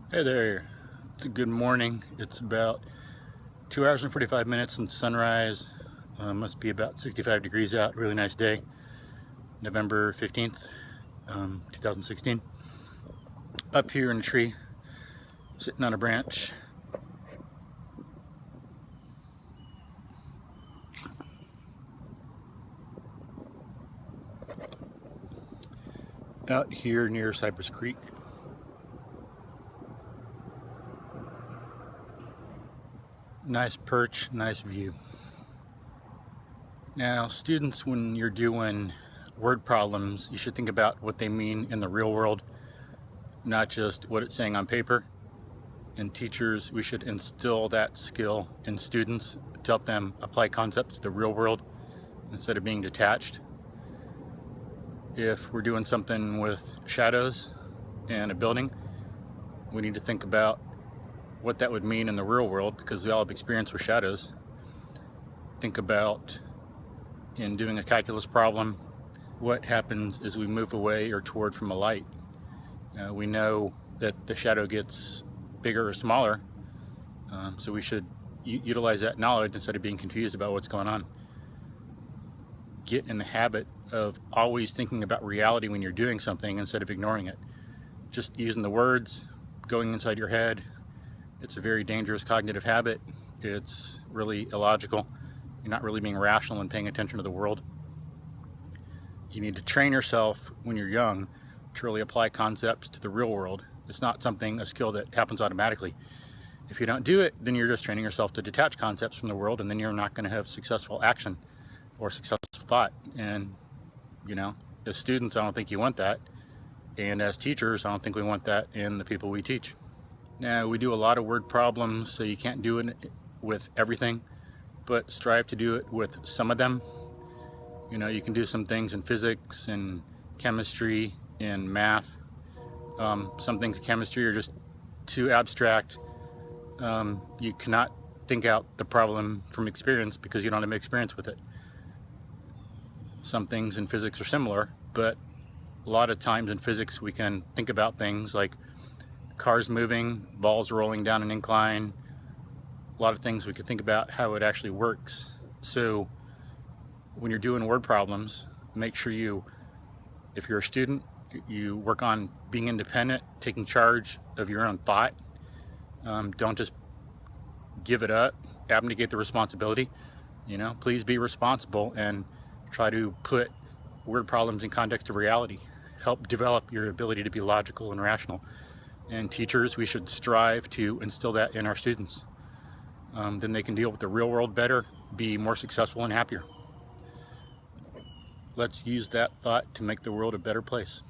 Hey there, it's a good morning. It's about 2 hours and 45 minutes since sunrise. Must be about 65 degrees out, really nice day. November 15th, 2016. Up here in a tree, sitting on a branch. Out here near Cypress Creek. Nice perch, nice view. Now, students, when you're doing word problems, you should think about what they mean in the real world, not just what it's saying on paper. And teachers, we should instill that skill in students to help them apply concepts to the real world instead of being detached. If we're doing something with shadows in a building, we need to think about what that would mean in the real world, because we all have experience with shadows. Think about, in doing a calculus problem, what happens as we move away or toward from a light. We know that the shadow gets bigger or smaller, so we should utilize that knowledge instead of being confused about what's going on. Get in the habit of always thinking about reality when you're doing something instead of ignoring it. Just using the words, going inside your head, it's a very dangerous cognitive habit. It's really illogical. You're not really being rational and paying attention to the world. You need to train yourself when you're young to really apply concepts to the real world. It's not a skill that happens automatically. If you don't do it, then you're just training yourself to detach concepts from the world, and then you're not going to have successful action or successful thought. And, as students, I don't think you want that. And as teachers, I don't think we want that in the people we teach. Now, we do a lot of word problems, so you can't do it with everything, but strive to do it with some of them. You can do some things in physics and chemistry and math. Some things in chemistry are just too abstract. You cannot think out the problem from experience because you don't have experience with it. Some things in physics are similar, but a lot of times in physics we can think about things like cars moving, balls rolling down an incline, a lot of things we could think about how it actually works. So when you're doing word problems, make sure if you're a student, you work on being independent, taking charge of your own thought. Don't just give it up, abnegate the responsibility. Please be responsible and try to put word problems in context of reality. Help develop your ability to be logical and rational. And teachers, we should strive to instill that in our students. Then they can deal with the real world better, be more successful and happier. Let's use that thought to make the world a better place.